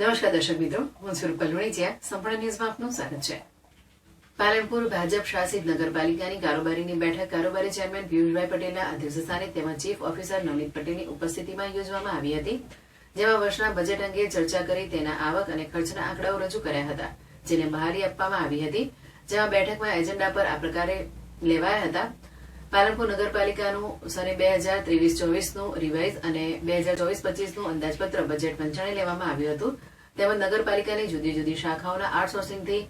નમસ્કાર દર્શક મિત્રો, હું સ્વરૂપ પલવણીચિયા સંપૂર્ણ ન્યૂઝમાં આપનું સ્વાગત છે। પાલનપુર ભાજપ શાસિત નગરપાલિકાની કારોબારીની બેઠક કારોબારી ચેરમેન પિયુષભાઈ પટેલના અધ્યક્ષસ્થાને તેમજ ચીફ ઓફિસર નવનીત પટેલની ઉપસ્થિતિમાં યોજવામાં આવી હતી, જેમાં વર્ષના બજેટ અંગે ચર્ચા કરી તેના આવક અને ખર્ચના આંકડાઓ રજૂ કર્યા હતા, જેને બહાલી આપવામાં આવી હતી। જેમાં બેઠકમાં એજન્ડા પર આ પ્રકારે લેવાયા હતા। પાલનપુર નગરપાલિકાનું સને 2023-24નું રિવાઇઝ અને 2024-25નું અંદાજપત્ર બજેટ પંચણે લેવામાં આવ્યું હતું, તેમજ નગરપાલિકાની જુદી જુદી શાખાઓના આઉટસોર્સિંગથી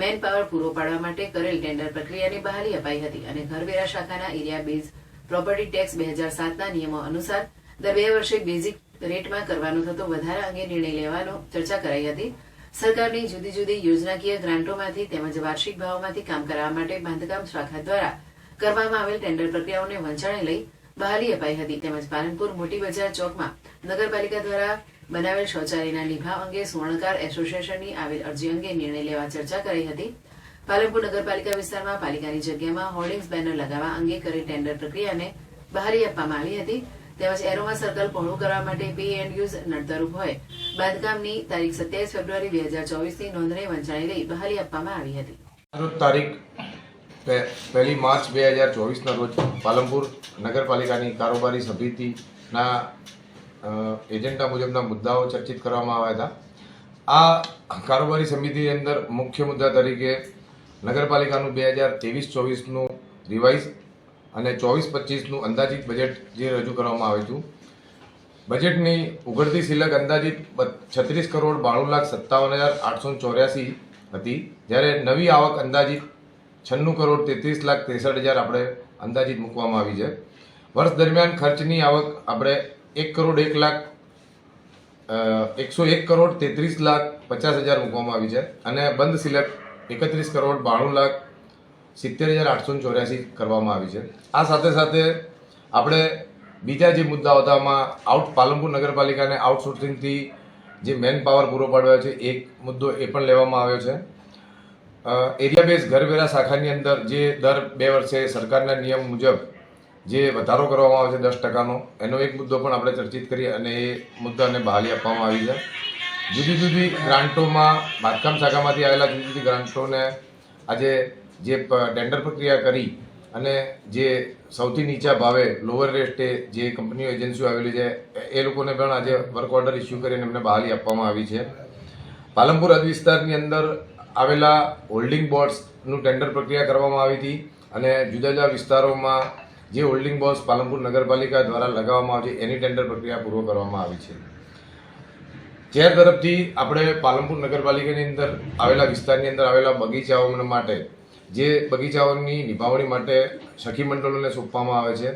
મેન પાવર પૂરો પાડવા માટે કરેલ ટેન્ડર પ્રક્રિયાની બહાલી અપાઈ હતી અને ઘરવેરા શાખાના એરિયા બેઝ પ્રોપર્ટી ટેક્સ 2007ના નિયમો અનુસાર દર 2 વર્ષે બેઝિક રેટમાં કરવાનો થતો વધારા અંગે નિર્ણય લેવાનો ચર્ચા કરાઈ હતી। સરકારની જુદી જુદી યોજનાકીય ગ્રાન્ટોમાંથી તેમજ વાર્ષિક ભાવોમાંથી કામ કરાવવા માટે બાંધકામ શાખા દ્વારા કરવામાં આવેલ ટેન્ડર પ્રક્રિયાઓને વંચાણે લઈ બહાલી અપાઈ હતી, તેમજ પાલનપુર મોટી બજાર ચોકમાં નગરપાલિકા દ્વારા બનાવેલ શૌચાલયના નિભાવ અંગે સુવર્ણકાર એસોસિએશનની આવેલ અરજી અંગે નિર્ણય લેવા ચર્ચા કરાઈ હતી। પાલનપુર નગરપાલિકા વિસ્તારમાં પાલિકાની જગ્યામાં હોર્ડિંગ્સ બેનર લગાવવા અંગે કરેલ ટેન્ડર પ્રક્રિયાને બહાલી આપવામાં આવી હતી, તેમજ એરોમા સર્કલ પહોળું કરવા માટે પે એન્ડ યુઝ નડતરરૂપ હોય બાંધકામની તારીખ 27 ફેબ્રુઆરી 2024ની નોંધને વંચાણે લઈ બહાલી આપવામાં આવી હતી। તારીખ 1 માર્ચ 2024ના રોજ પાલનપુર નગરપાલિકાની કારોબારી સમિતિના એજન્ડા મુજબના મુદ્દાઓ ચર્ચિત કરવામાં આવ્યા હતા। આ કારોબારી સમિતિની અંદર મુખ્ય મુદ્દા તરીકે નગરપાલિકાનું 2023-24નું રિવાઇઝ અને 24-25નું અંદાજિત બજેટ જે રજૂ કરવામાં આવ્યું હતું, બજેટની ઉઘડતી શિલક અંદાજિત 36,92,57,884 હતી, જ્યારે નવી આવક અંદાજિત 96,33,63,000 આપણે અંદાજિત મૂકવામાં આવી છે। વર્ષ દરમિયાન ખર્ચની આવક આપણે 1,01,33,50,000 મૂકવામાં આવી છે અને બંધ શિલક 31,92,70,884 કરવામાં આવી છે। આ સાથે સાથે આપણે બીજા જે મુદ્દાઓ હતા એમાં પાલનપુર નગરપાલિકાને આઉટસોર્સિંગથી જે મેન પાવર પૂરો પાડવા છે એક મુદ્દો એ પણ લેવામાં આવ્યો છે। એરિયા બેઝ ઘરવેરા શાખાની અંદર જે દર 2 વર્ષે સરકારના નિયમ મુજબ જે વધારો કરવામાં આવે છે 10%નો, એનો એક મુદ્દો પણ આપણે ચર્ચિત કરી અને એ મુદ્દાને બહાલી આપવામાં આવી છે। જુદી જુદી ગ્રાન્ટોમાં બાંધકામ શાખામાંથી આવેલા જુદી જુદી ગ્રાન્ટોને આજે જે ટેન્ડર પ્રક્રિયા કરી અને જે સૌથી નીચા ભાવે લોઅર રેટે જે કંપનીઓ એજન્સીઓ આવેલી છે એ લોકોને પણ આજે વર્ક ઓર્ડર ઇસ્યુ કરીને એમને બહાલી આપવામાં આવી છે। પાલનપુર હદ વિસ્તારની અંદર આવેલા હોલ્ડિંગ બોર્ડ્સનું ટેન્ડર પ્રક્રિયા કરવામાં આવી હતી અને જુદા જુદા વિસ્તારોમાં જે હોલ્ડિંગ બોર્ડ્સ પાલનપુર નગરપાલિકા દ્વારા લગાવવામાં આવે છે એની ટેન્ડર પ્રક્રિયા પૂર્વ કરવામાં આવી છે। ચેર તરફથી આપણે પાલનપુર નગરપાલિકાની અંદર આવેલા વિસ્તારની અંદર આવેલા બગીચાઓ માટે જે બગીચાઓની નિભાવણી માટે સખી મંડળોને સોંપવામાં આવે છે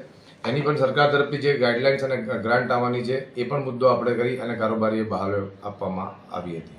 એની પણ સરકાર તરફથી જે ગાઈડલાઇન્સ અને ગ્રાન્ટ આવવાની છે એ પણ મુદ્દો આપણે કરી અને કારોબારીએ બહાલી આપવામાં આવી હતી।